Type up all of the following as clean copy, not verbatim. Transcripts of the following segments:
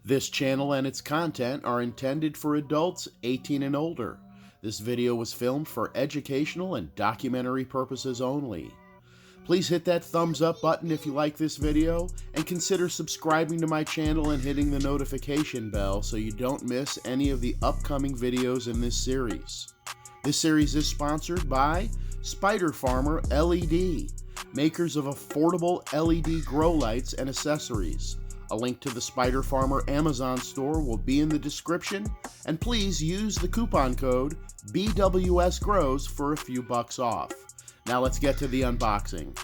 This channel and its content are intended for adults 18 and older. This video was filmed for educational and documentary purposes only. Please hit that thumbs up button if you like this video, and consider subscribing to my channel and hitting the notification bell so you don't miss any of the upcoming videos in this series. This series is sponsored by Spider Farmer LED, makers of affordable LED grow lights and accessories. A link to the Spider Farmer Amazon store will be in the description, and please use the coupon code BWSGrows for a few bucks off. Now let's get to the unboxing.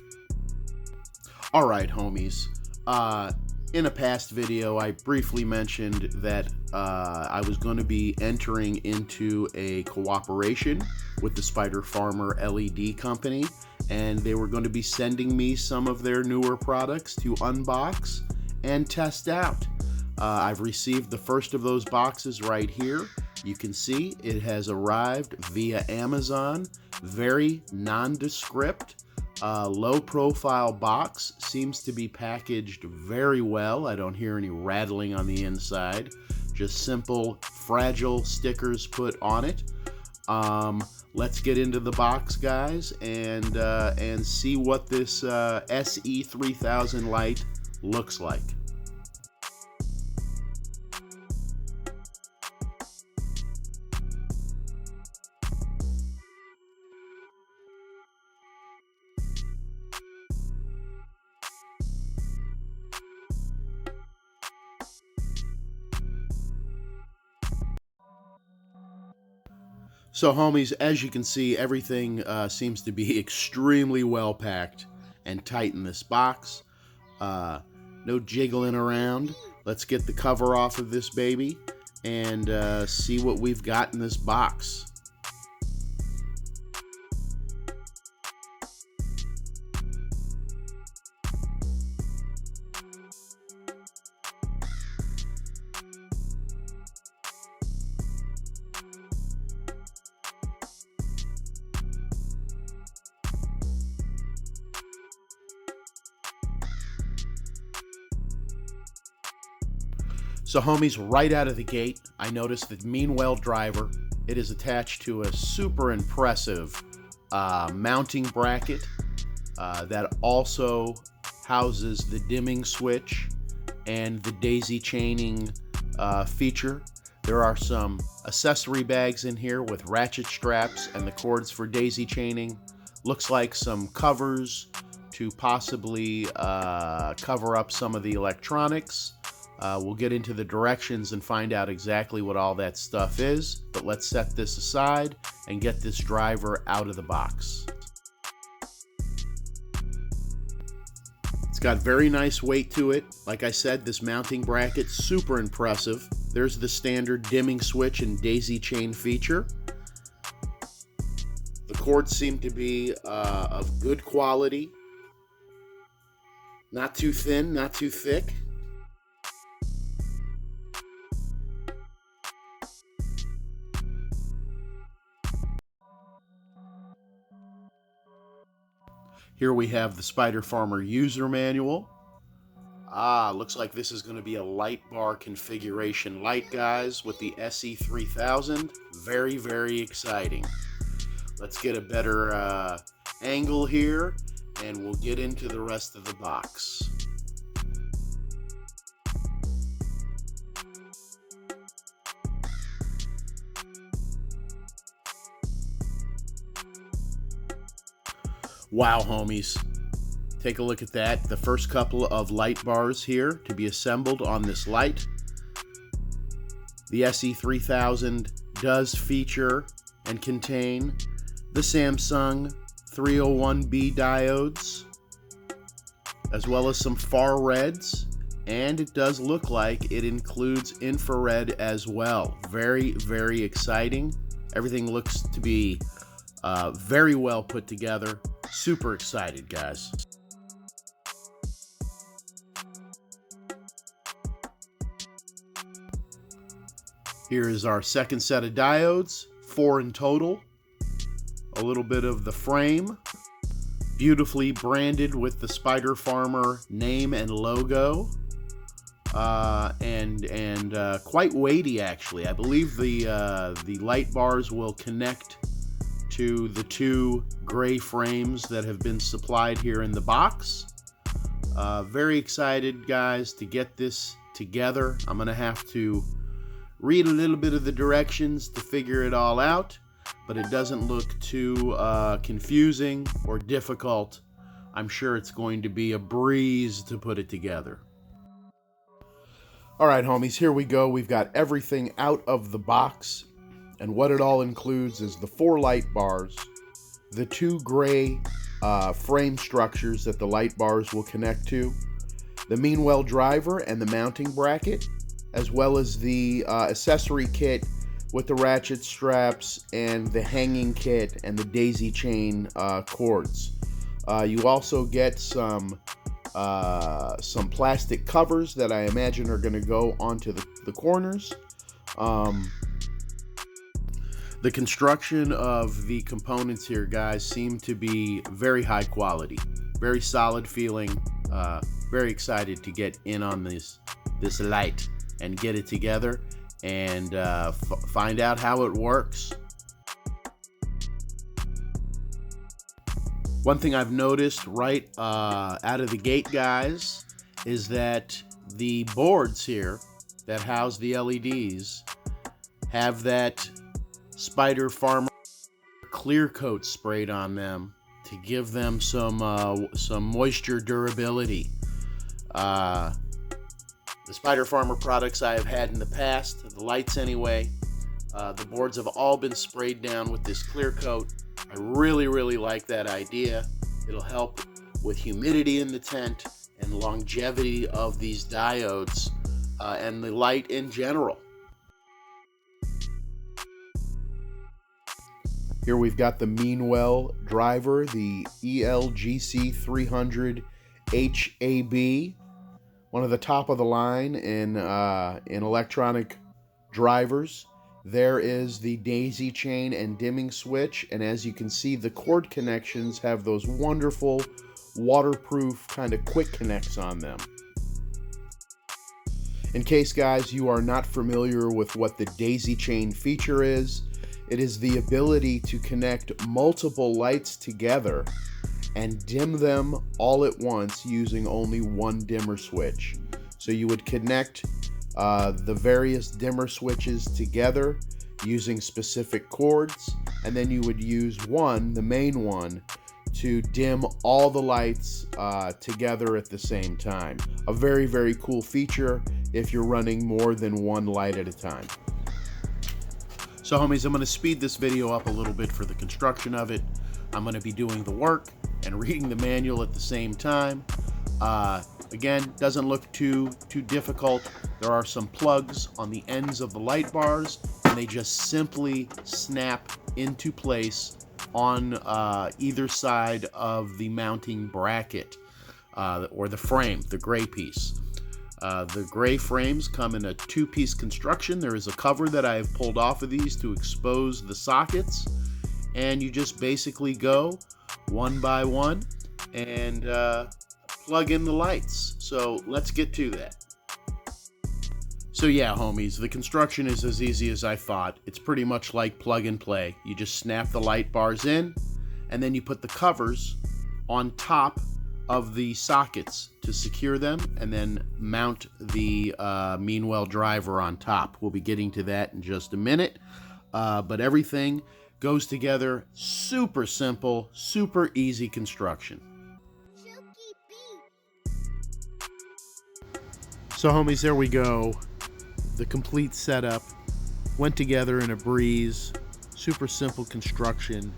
Alright homies, in a past video I briefly mentioned that I was going to be entering into a cooperation with the Spider Farmer LED company, and they were going to be sending me some of their newer products to unbox and test out. I've received the first of those boxes right here. You can see it has arrived via Amazon. Very nondescript, low profile box. Seems to be packaged very well. I don't hear any rattling on the inside. Just simple, fragile stickers put on it. Let's get into the box, guys, and see what this SE3000 light looks like. So homies, as you can see, everything seems to be extremely well packed and tight in this box. No jiggling around. Let's get the cover off of this baby and see what we've got in this box. So homies, right out of the gate, I noticed that Meanwell Driver, it is attached to a super impressive mounting bracket that also houses the dimming switch and the daisy chaining feature. There are some accessory bags in here with ratchet straps and the cords for daisy chaining. Looks like some covers to possibly cover up some of the electronics. We'll get into the directions and find out exactly what all that stuff is, but let's set this aside and get this driver out of the box. It's got very nice weight to it. Like I said, this mounting bracket, super impressive. There's the standard dimming switch and daisy chain feature. The cords seem to be of good quality. Not too thin, not too thick. Here we have the Spider Farmer user manual. Looks like this is going to be a light bar configuration light, guys, with the SE3000. Very, very exciting. Let's get a better angle here, and we'll get into the rest of the box. Wow, homies. Take a look at that. The first couple of light bars here to be assembled on this light. The SE3000 does feature and contain the Samsung 301B diodes, as well as some far reds, and it does look like it includes infrared as well. Very, very exciting. Everything looks to be very well put together. Super excited, guys. Here is our second set of diodes, 4 in total. A little bit of the frame, beautifully branded with the Spider Farmer name and logo. and quite weighty actually. I believe the light bars will connect to the two gray frames that have been supplied here in the box. Very excited, guys, to get this together. I'm gonna have to read a little bit of the directions to figure it all out, but it doesn't look too confusing or difficult. I'm sure it's going to be a breeze to put it together. All right, homies, here we go. We've got everything out of the box, and what it all includes is the 4 light bars, the 2 gray frame structures that the light bars will connect to, the Meanwell driver and the mounting bracket, as well as the accessory kit with the ratchet straps and the hanging kit and the daisy chain cords. You also get some plastic covers that I imagine are going to go onto the corners. The construction of the components here, guys, seem to be very high quality, very solid feeling. Very excited to get in on this light and get it together and find out how it works. One thing I've noticed right out of the gate, guys, is that the boards here that house the LEDs have that Spider Farmer clear coat sprayed on them to give them some moisture durability. The Spider Farmer products I have had in the past, the lights anyway, the boards have all been sprayed down with this clear coat. I really like that idea. It'll help with humidity in the tent and longevity of these diodes and the light in general. Here we've got the Meanwell driver, the SE3000 HAB, one of the top of the line in electronic drivers. There is the daisy chain and dimming switch, and as you can see, the cord connections have those wonderful waterproof kind of quick connects on them. In case, guys, you are not familiar with what the daisy chain feature is, it is the ability to connect multiple lights together and dim them all at once using only one dimmer switch. So you would connect the various dimmer switches together using specific cords, and then you would use one, the main one, to dim all the lights together at the same time. A very cool feature if you're running more than one light at a time. So homies, I'm going to speed this video up a little bit for the construction of it. I'm going to be doing the work and reading the manual at the same time. Again, doesn't look too difficult. There are some plugs on the ends of the light bars, and they just simply snap into place on either side of the mounting bracket or the frame, the gray piece. The gray frames come in a 2-piece construction. There is a cover that I have pulled off of these to expose the sockets, and you just basically go one by one and plug in the lights. So let's get to that. So yeah, homies, the construction is as easy as I thought. It's pretty much like plug and play. You just snap the light bars in, and then you put the covers on top of the sockets to secure them, and then mount the Meanwell driver on top. We'll be getting to that in just a minute, but everything goes together super simple, super easy construction. So homies, there we go. The complete setup went together in a breeze. Super simple construction,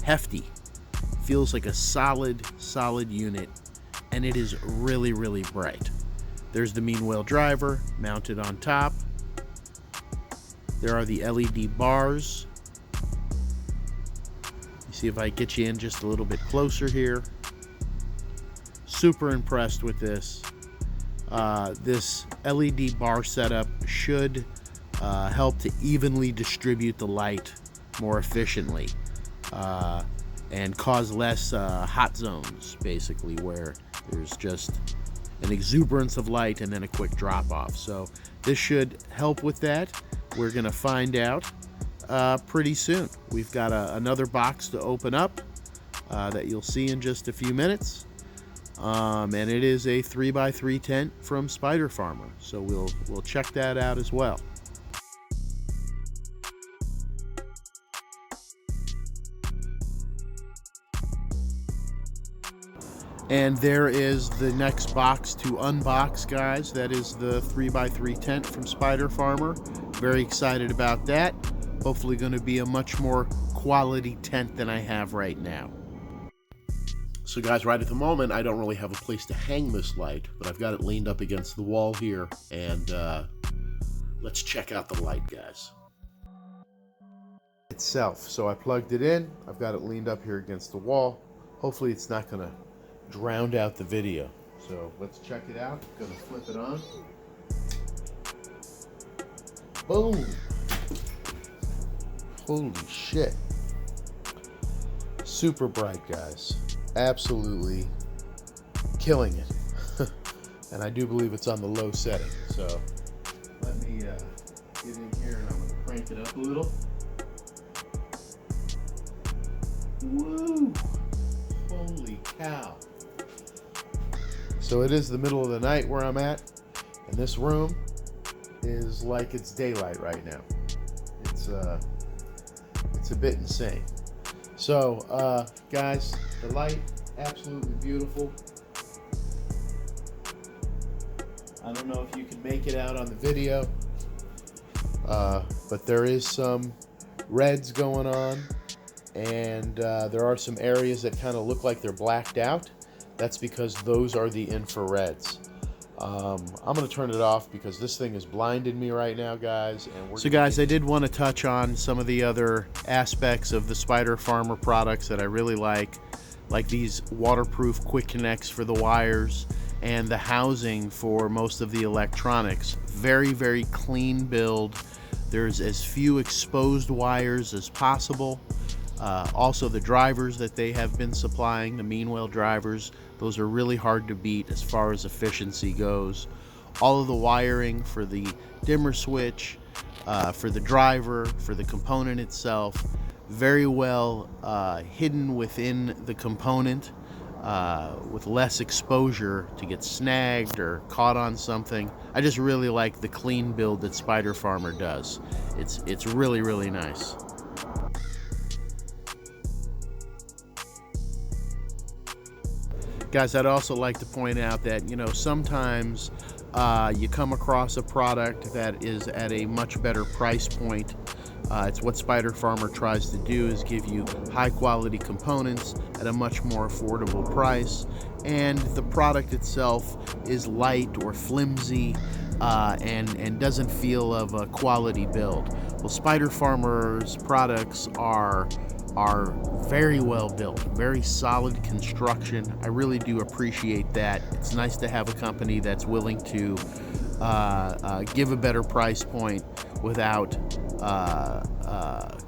hefty. Feels like a solid unit, and it is really bright. There's the Meanwell driver mounted on top. There are the LED bars. You see if I get you in just a little bit closer here. Super impressed with this. This LED bar setup should help to evenly distribute the light more efficiently. And cause less hot zones, basically, where there's just an exuberance of light and then a quick drop off. So this should help with that. We're gonna find out pretty soon. We've got another box to open up that you'll see in just a few minutes. And it is a 3x3 tent from Spider Farmer. So we'll check that out as well. And there is the next box to unbox, guys. That is the 3x3 tent from Spider Farmer. Very excited about that. Hopefully going to be a much more quality tent than I have right now. So guys, right at the moment, I don't really have a place to hang this light, but I've got it leaned up against the wall here, and let's check out the light, guys. Itself. So I plugged it in. I've got it leaned up here against the wall. Hopefully it's not going to drown out the video. So let's check it out. I'm gonna flip it on. Boom! Holy shit. Super bright, guys. Absolutely killing it. And I do believe it's on the low setting. So let me get in here and I'm gonna crank it up a little. Woo! Holy cow. So it is the middle of the night where I'm at, and this room is like it's daylight right now. It's a bit insane. So guys, the light, absolutely beautiful. I don't know if you can make it out on the video, but there is some reds going on, and there are some areas that kind of look like they're blacked out. That's because those are the infrareds. I'm going to turn it off because this thing is blinding me right now, guys. And so guys, I did want to touch on some of the other aspects of the Spider Farmer products that I really like these waterproof quick connects for the wires and the housing for most of the electronics. Very, very clean build. There's as few exposed wires as possible. Also the drivers that they have been supplying, the Meanwell drivers, those are really hard to beat as far as efficiency goes. All of the wiring for the dimmer switch, for the driver, for the component itself, very well hidden within the component with less exposure to get snagged or caught on something. I just really like the clean build that Spider Farmer does. It's really, really nice. Guys, I'd also like to point out that, you know, sometimes you come across a product that is at a much better price point. It's what Spider Farmer tries to do, is give you high quality components at a much more affordable price, and the product itself is light or flimsy and doesn't feel of a quality build. Well, Spider Farmer's products are very well built, very solid construction. I really do appreciate that. It's nice to have a company that's willing to give a better price point without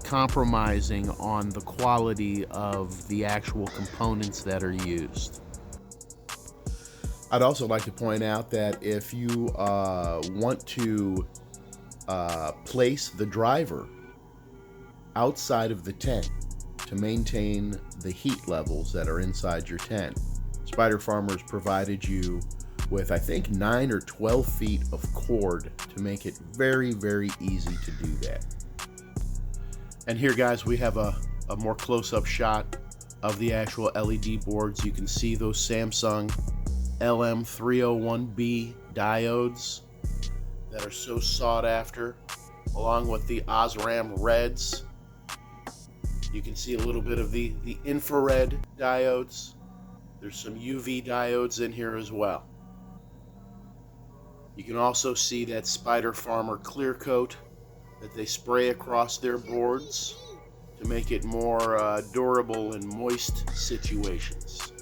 compromising on the quality of the actual components that are used. I'd also like to point out that if you want to place the driver outside of the tent to maintain the heat levels that are inside your tent, Spider Farmer's provided you with, I think, 9 or 12 feet of cord to make it very, very easy to do that. And here, guys, we have a more close-up shot of the actual LED boards. You can see those Samsung LM301B Diodes that are so sought after, along with the Osram Reds. You can see a little bit of the infrared diodes. There's some UV diodes in here as well. You can also see that Spider Farmer clear coat that they spray across their boards to make it more durable in moist situations.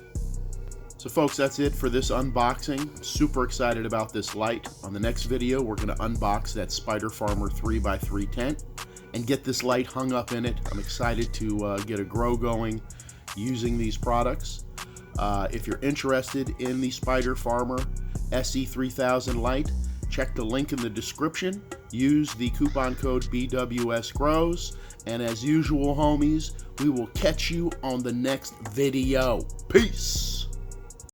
So folks, that's it for this unboxing. Super excited about this light. On the next video, we're going to unbox that Spider Farmer 3x3 tent and get this light hung up in it. I'm excited to get a grow going using these products. If you're interested in the Spider Farmer SE3000 Lite, check the link in the description, use the coupon code BWSGROWS, and as usual, homies, we will catch you on the next video. Peace!